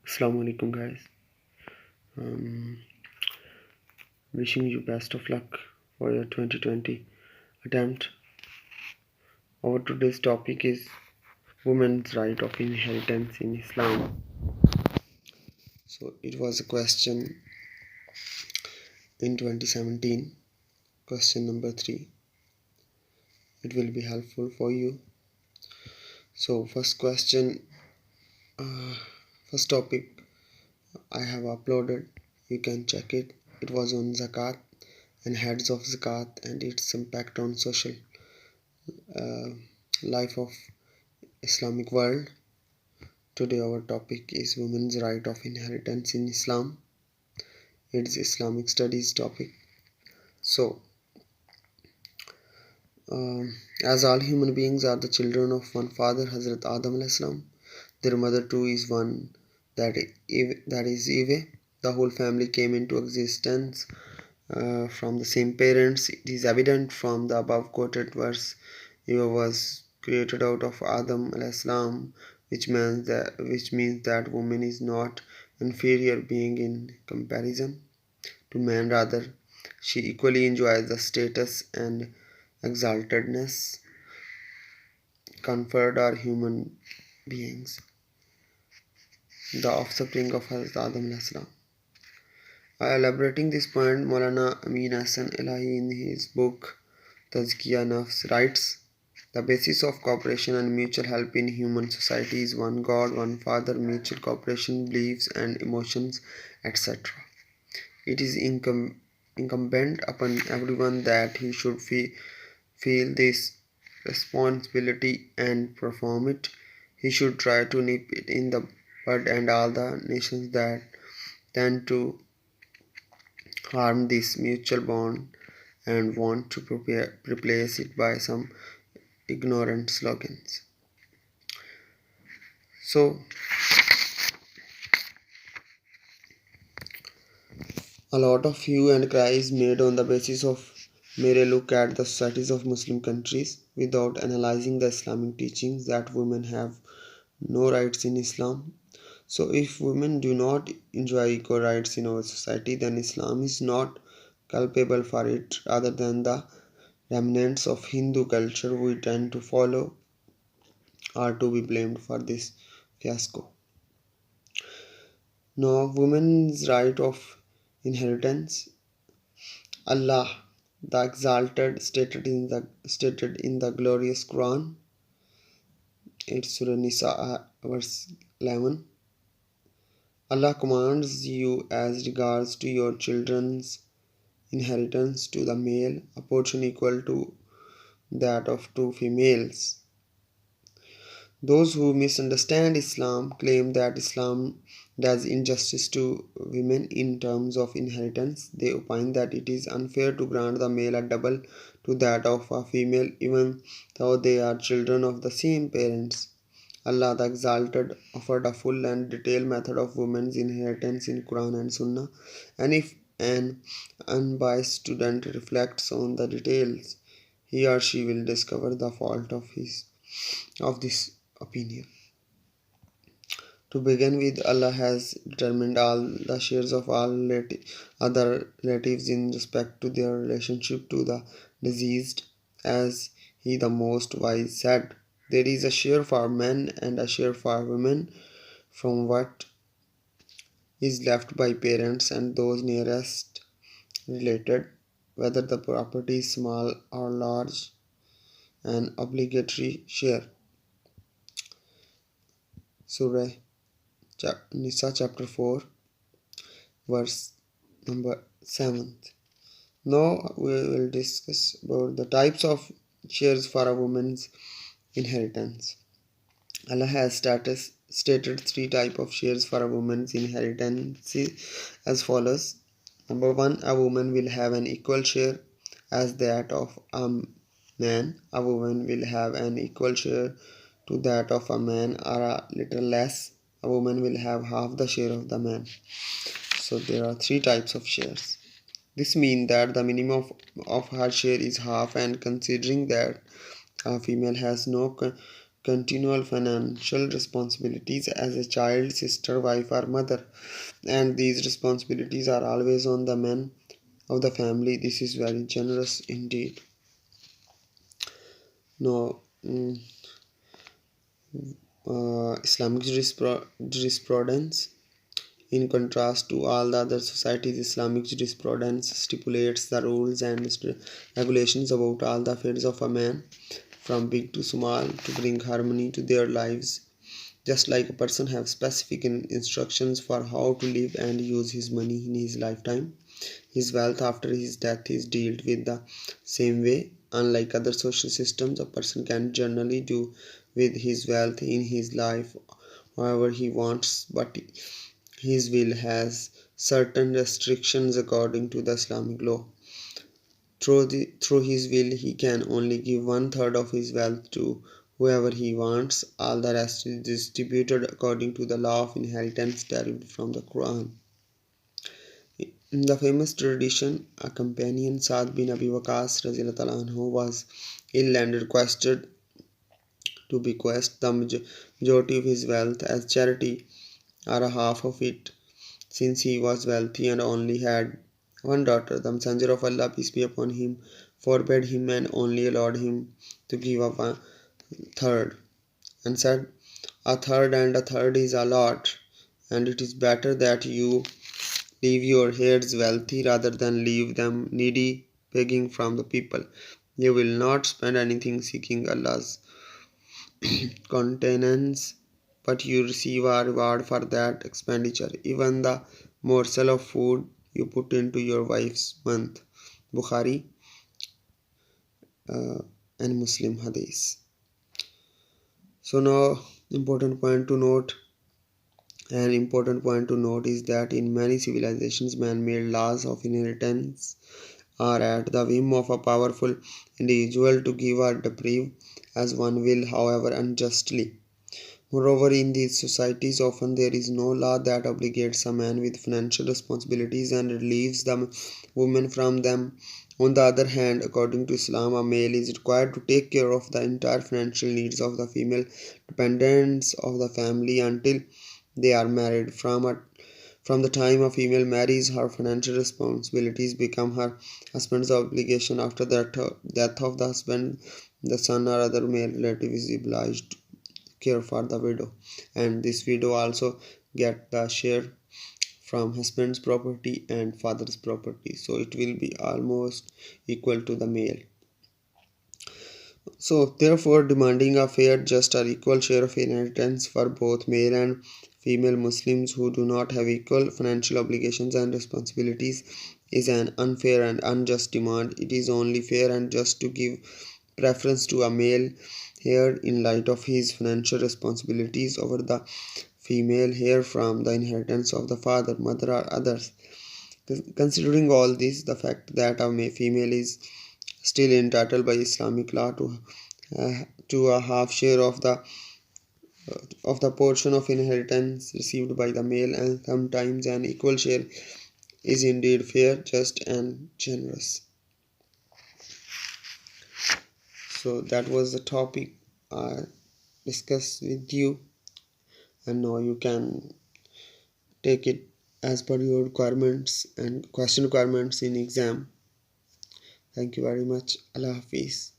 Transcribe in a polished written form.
Assalamu alaikum guys. Um, Wishing you best of luck for your 2020 attempt. Our today's topic is women's right of inheritance in Islam. So it was a question in 2017, question number 3. It will be helpful for you. So first topic I have uploaded. You can check it. It was on zakat and heads of zakat and its impact on social uh, life of Islamic world. Today our topic is women's right of inheritance in Islam. It's Islamic studies topic. So, as all human beings are the children of one father, Hazrat Adam al-Islam, their mother too is one, that is Eve. The whole family came into existence from the same parents. It is evident from the above quoted verse. Eve was created out of Adam al-Islam, which means that woman is not inferior being in comparison to man. Rather, she equally enjoys the status and exaltedness conferred on human beings, the offspring of Hazrat Adam al-Islam. Elaborating this point, Maulana Amin Hassan Elahi in his book Tazkiya Nafs writes, the basis of cooperation and mutual help in human society is one God, one Father, mutual cooperation, beliefs and emotions, etc. It is incumbent upon everyone that he should feel this responsibility and perform it. He should try to nip it in the bud, and all the nations that tend to harm this mutual bond and want to replace it by some ignorant slogans. So, a lot of hue and cry is made on the basis of mere look at the societies of Muslim countries without analyzing the Islamic teachings that women have no rights in Islam. So, if women do not enjoy equal rights in our society, then Islam is not culpable for it, rather than the remnants of Hindu culture we tend to follow are to be blamed for this fiasco. Now, women's right of inheritance. Allah, the Exalted, stated in the glorious Quran. It's Surah Nisa, verse 11. Allah commands you as regards to your children's inheritance to the male a portion equal to that of two females. Those who misunderstand Islam claim that Islam does injustice to women in terms of inheritance. They opine that it is unfair to grant the male a double to that of a female, even though they are children of the same parents. Allah the Exalted offered a full and detailed method of women's inheritance in Quran and Sunnah, and if an unbiased student reflects on the details, he or she will discover the fault of this opinion. To begin with, Allah has determined all the shares of all other relatives in respect to their relationship to the deceased, as He the Most Wise said, there is a share for men and a share for women from what is left by parents and those nearest related, whether the property is small or large, an obligatory share. Surah Nisa chapter 4 verse number 7. Now we will discuss about the types of shares for a woman's inheritance. Allah has stated three types of shares for a woman's inheritance as follows. Number 1, a woman will have an equal share as that of a man. A woman will have an equal share to that of a man or a little less. A woman will have half the share of the man. So there are three types of shares. This means that the minimum of her share is half, and considering that a female has no continual financial responsibilities as a child, sister, wife, or mother, and these responsibilities are always on the man of the family. This is very generous indeed. Now, Islamic jurisprudence. In contrast to all the other societies, Islamic jurisprudence stipulates the rules and regulations about all the affairs of a man, from big to small, to bring harmony to their lives. Just like a person has specific instructions for how to live and use his money in his lifetime, his wealth after his death is dealt with the same way. Unlike other social systems, a person can generally do with his wealth in his life however he wants, but his will has certain restrictions according to the Islamic law. Through his will, he can only give one third of his wealth to whoever he wants. All the rest is distributed according to the law of inheritance derived from the Quran. In the famous tradition, a companion Saad bin Abi Waqas anhu was ill and requested to bequeath the majority of his wealth as charity, or a half of it, since he was wealthy and only had one daughter. The Messenger of Allah, peace be upon him, forbade him and only allowed him to give up a third, and said, "A third and a third is a lot, and it is better that you leave your heirs wealthy rather than leave them needy, begging from the people. You will not spend anything seeking Allah's countenance, but you receive a reward for that expenditure, even the morsel of food you put into your wife's mouth." Bukhari uh, and Muslim Hadith. So now, an important point to note is that in many civilizations, man-made laws of inheritance are at the whim of a powerful individual to give or deprive as one will, however unjustly. Moreover, in these societies, often there is no law that obligates a man with financial responsibilities and relieves the woman from them. On the other hand, according to Islam, a male is required to take care of the entire financial needs of the female dependents of the family until they are married. From the time a female marries, her financial responsibilities become her husband's obligation. After the death of the husband, the son or other male relative is obliged to care for the widow, and this widow also get the share from husband's property and father's property, so it will be almost equal to the male. So therefore, demanding a fair, just, or equal share of inheritance for both male and female Muslims who do not have equal financial obligations and responsibilities is an unfair and unjust demand. It is only fair and just to give preference to a male heir in light of his financial responsibilities over the female heir from the inheritance of the father, mother, or others. Considering all this, the fact that a female is still entitled by Islamic law to a half share of the portion of inheritance received by the male, and sometimes an equal share, is indeed fair, just, and generous. So that was the topic I discussed with you, and now you can take it as per your requirements and question requirements in exam. Thank you very much. Allah Hafiz.